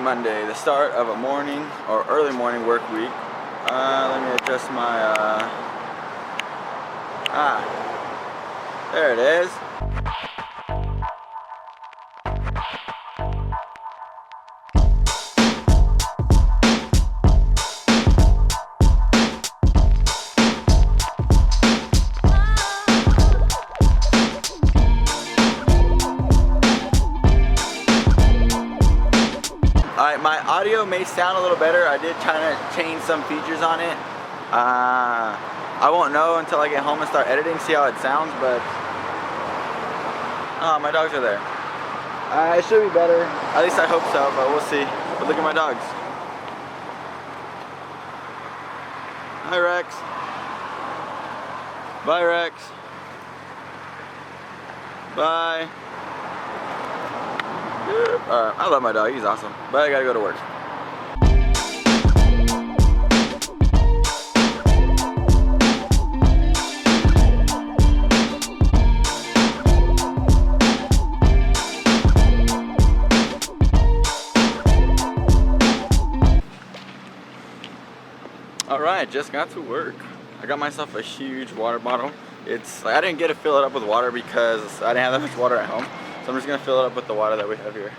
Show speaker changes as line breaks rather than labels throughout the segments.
Monday, the start of a morning or early morning work week. Let me adjust my, there it is. Alright, my audio may sound a little better. I did try to change some features on it. I won't know until I get home and start editing, see how it sounds, but oh, my dogs are there. It should be better. At least I hope so, but we'll see. But look at my dogs. Hi, Rex. Bye, Rex. Bye. Alright, I love my dog, he's awesome, but I gotta go to work. Alright, just got to work. I got myself a huge water bottle. I didn't get to fill it up with water because I didn't have that much water at home. So I'm just going to fill it up with the water that we have here.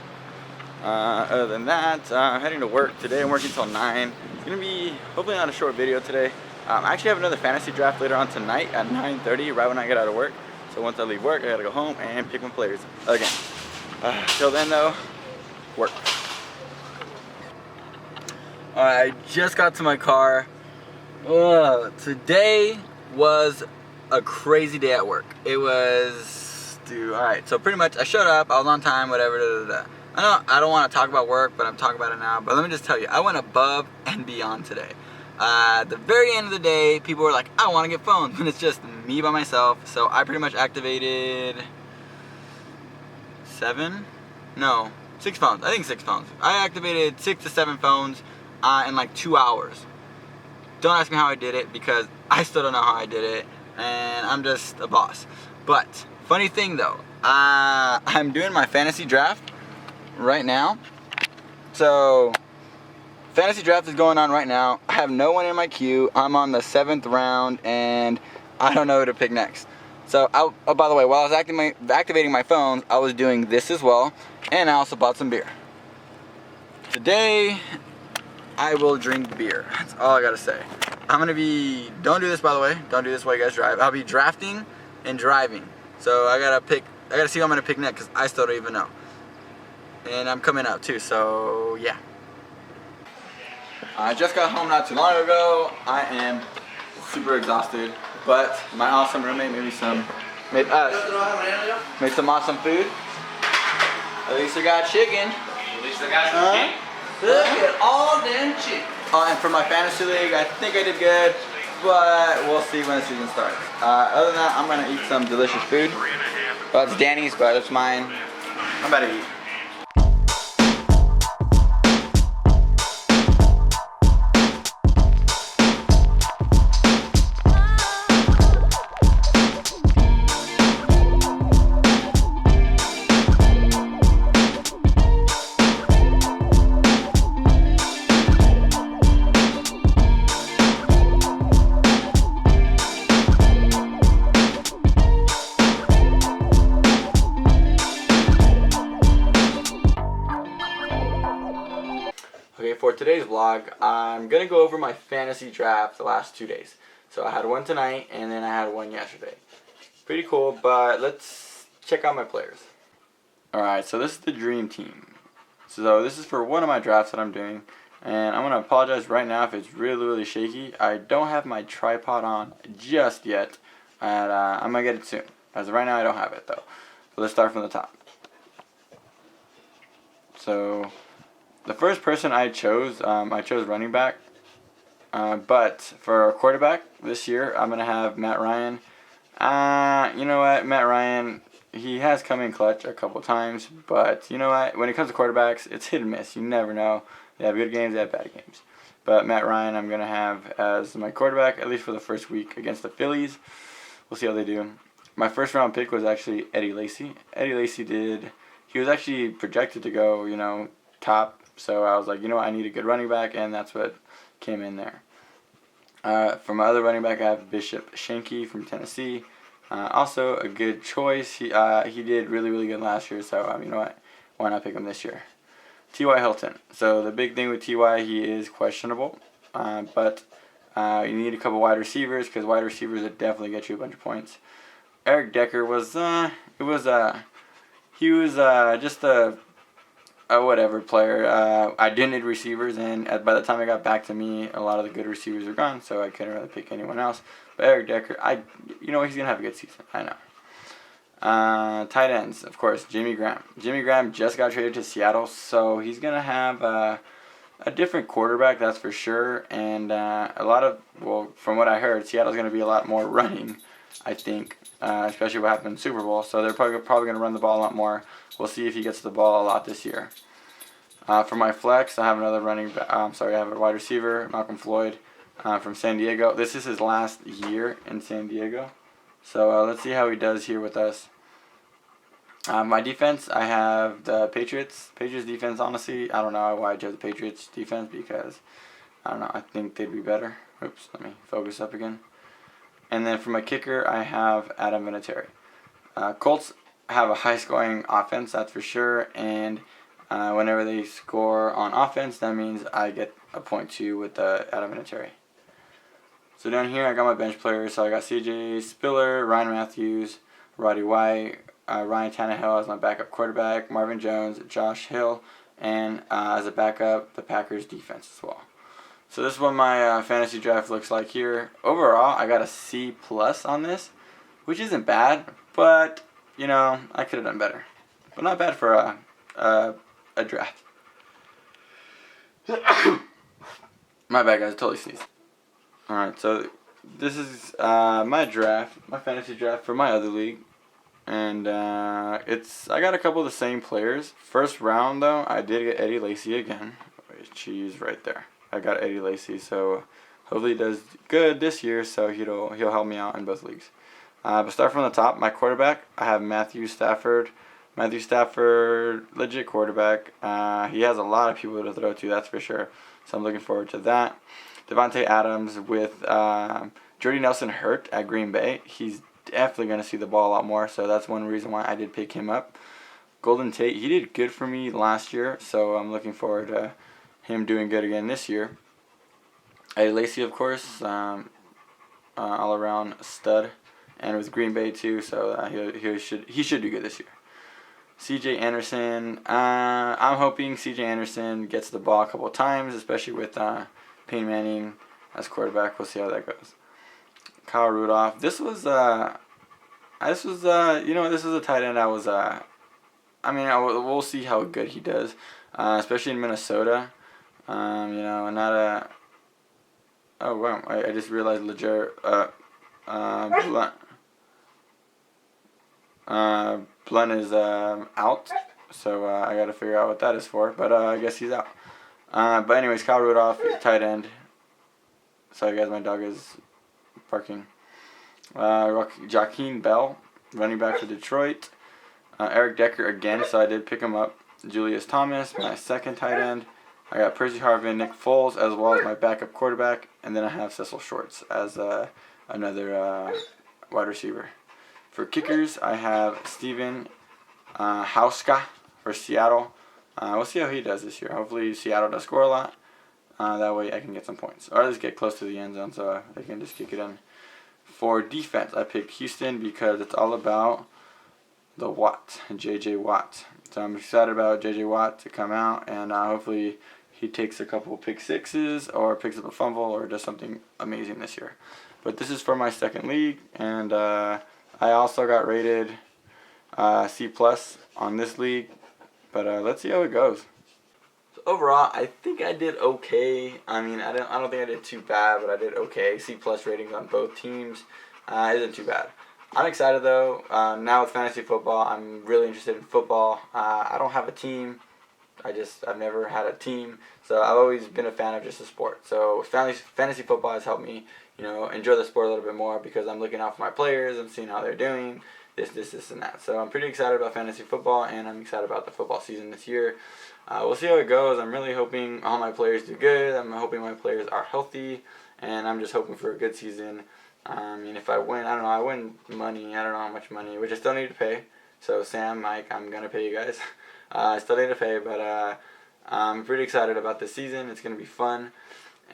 Other than that, I'm heading to work today. I'm working till 9. It's going to be hopefully not a short video today. I actually have another fantasy draft later on tonight at 9:30, right when I get out of work. So once I leave work, I got to go home and pick my players again. Till then though, work. Alright, I just got to my car. Today was a crazy day at work. It was... Alright, so pretty much I showed up, I was on time, whatever, I know I don't want to talk about work, but I'm talking about it now. But let me just tell you, I went above and beyond today. At the very end of the day, people were like, I want to get phones, and it's just me by myself. So I pretty much activated 6 phones. I think 6 phones. I activated 6 to 7 phones in like 2 hours. Don't ask me how I did it, because I still don't know how I did it, and I'm just a boss. But funny thing though, I'm doing my fantasy draft right now. So fantasy draft is going on right now. I have no one in my queue. I'm on the 7th round and I don't know who to pick next. So oh, by the way, while I was activating my phones, I was doing this as well, and I also bought some beer. Today I will drink beer. That's all I gotta say. I'm gonna be, don't do this by the way, don't do this while you guys drive. I'll be drafting and driving. So I gotta see what I'm gonna pick next, because I still don't even know. And I'm coming out too, so yeah. I just got home not too long ago. I am super exhausted, but my awesome roommate made some awesome food. At least I got chicken.
At least I got some chicken.
Look at all them chicken. And for my fantasy league, I think I did good, but we'll see when the season starts. Other than that, I'm gonna eat some delicious food. Well, it's Danny's, but it's mine. I'm about to eat. Okay, for today's vlog, I'm going to go over my fantasy draft the last 2 days. So I had one tonight, and then I had one yesterday. Pretty cool, but let's check out my players. Alright, so this is the dream team. So this is for one of my drafts that I'm doing. And I'm going to apologize right now if it's really shaky. I don't have my tripod on just yet, and I'm going to get it soon. As of right now, I don't have it, though. So let's start from the top. So the first person I chose running back. But for a quarterback this year, I'm going to have Matt Ryan. You know what? Matt Ryan, he has come in clutch a couple times. But you know what? When it comes to quarterbacks, it's hit and miss. You never know. They have good games, they have bad games. But Matt Ryan, I'm going to have as my quarterback, at least for the first week against the Phillies. We'll see how they do. My first round pick was actually Eddie Lacy. Eddie Lacy did he was actually projected to go, top. So I was like, I need a good running back, and that's what came in there. For my other running back, I have Bishop Shanky from Tennessee. Also a good choice. He did really, really good last year, so you know what? Why not pick him this year? T.Y. Hilton. So the big thing with T.Y., he is questionable, but you need a couple wide receivers because wide receivers would definitely get you a bunch of points. Eric Decker was he was just a whatever player. I did need receivers, and by the time it got back to me, a lot of the good receivers were gone, so I couldn't really pick anyone else. But Eric Decker, he's gonna have a good season. I know. Tight ends, of course, Jimmy Graham. Jimmy Graham just got traded to Seattle, so he's gonna have a different quarterback, that's for sure. And from what I heard, Seattle's gonna be a lot more running, I think, especially what happened in the Super Bowl. So they're probably gonna run the ball a lot more. We'll see if he gets the ball a lot this year. For my flex, I have another I have a wide receiver, Malcolm Floyd, from San Diego. This is his last year in San Diego. So let's see how he does here with us. My defense, I have the Patriots. Patriots defense, honestly, I don't know why I chose the Patriots defense because, I don't know, I think they'd be better. Oops, let me focus up again. And then for my kicker, I have Adam Vinatieri. Colts have a high-scoring offense, that's for sure, and whenever they score on offense, that means I get a point too with Adam Vinatieri. So down here, I got my bench players. So I got C.J. Spiller, Ryan Matthews, Roddy White, Ryan Tannehill as my backup quarterback, Marvin Jones, Josh Hill, and as a backup, the Packers defense as well. So this is what my fantasy draft looks like here. Overall, I got a C+ on this, which isn't bad, but I could have done better. But not bad for a draft. My bad, guys. I totally sneezed. Alright, so this is my fantasy draft for my other league. And I got a couple of the same players. First round, though, I did get Eddie Lacy again. She's right there. I got Eddie Lacy, so hopefully he does good this year, so he'll help me out in both leagues. But start from the top, my quarterback, I have Matthew Stafford. Matthew Stafford, legit quarterback. He has a lot of people to throw to, that's for sure. So I'm looking forward to that. Devontae Adams with Jordy Nelson hurt at Green Bay. He's definitely going to see the ball a lot more, so that's one reason why I did pick him up. Golden Tate, he did good for me last year, so I'm looking forward to him doing good again this year. Eddie Lacy, of course, all-around stud, and with Green Bay too, so he should do good this year. C.J. Anderson, I'm hoping C.J. Anderson gets the ball a couple of times, especially with Peyton Manning as quarterback. We'll see how that goes. Kyle Rudolph. This was a tight end. We'll see how good he does, especially in Minnesota. Oh wow! I just realized Blunt is out, so I got to figure out what that is for. But I guess he's out. But anyways, Kyle Rudolph, tight end. Sorry guys, my dog is barking. Joaquin Bell, running back for Detroit. Eric Decker again, so I did pick him up. Julius Thomas, my second tight end. I got Percy Harvin, Nick Foles, as well as my backup quarterback. And then I have Cecil Shorts as another wide receiver. For kickers, I have Steven Hauska for Seattle. We'll see how he does this year. Hopefully Seattle does score a lot. That way I can get some points. Or at least get close to the end zone so I can just kick it in. For defense, I picked Houston because it's all about the Watt, J.J. Watt. So I'm excited about J.J. Watt to come out, and hopefully he takes a couple pick sixes or picks up a fumble or does something amazing this year. But this is for my second league, and I also got rated C+ on this league. But let's see how it goes. So overall, I think I did okay. I don't think I did too bad, but I did okay. C+ ratings on both teams. Isn't too bad. I'm excited though. Now with fantasy football, I'm really interested in football. I don't have a team. I've never had a team, so I've always been a fan of just the sport. So fantasy football has helped me, enjoy the sport a little bit more because I'm looking out for my players. I'm seeing how they're doing. this, and that. So I'm pretty excited about fantasy football, and I'm excited about the football season this year. We'll see how it goes. I'm really hoping all my players do good. I'm hoping my players are healthy, and I'm just hoping for a good season. And if I win, I don't know, I win money. I don't know how much money, which I still need to pay. So Sam, Mike, I'm going to pay you guys. I still need to pay, but I'm pretty excited about this season. It's going to be fun.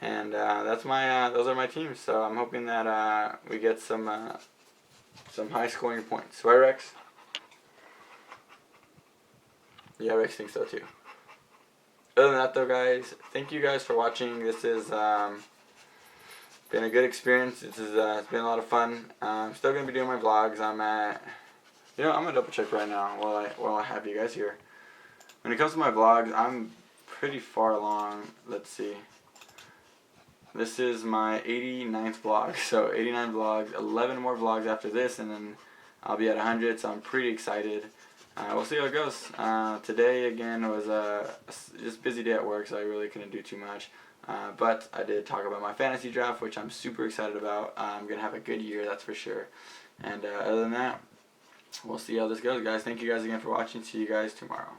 And those are my teams. So I'm hoping that we get some high scoring points. Right, Rex? Yeah, Rex thinks so too. Other than that, though, guys, thank you guys for watching. This has been a good experience. It's been a lot of fun. I'm still gonna be doing my vlogs. I'm gonna double check right now while I have you guys here. When it comes to my vlogs, I'm pretty far along. Let's see. This is my 89th vlog, so 89 vlogs, 11 more vlogs after this, and then I'll be at 100, so I'm pretty excited. We'll see how it goes. Today, again, was just a busy day at work, so I really couldn't do too much. But I did talk about my fantasy draft, which I'm super excited about. I'm going to have a good year, that's for sure. And other than that, we'll see how this goes, guys. Thank you guys again for watching. See you guys tomorrow.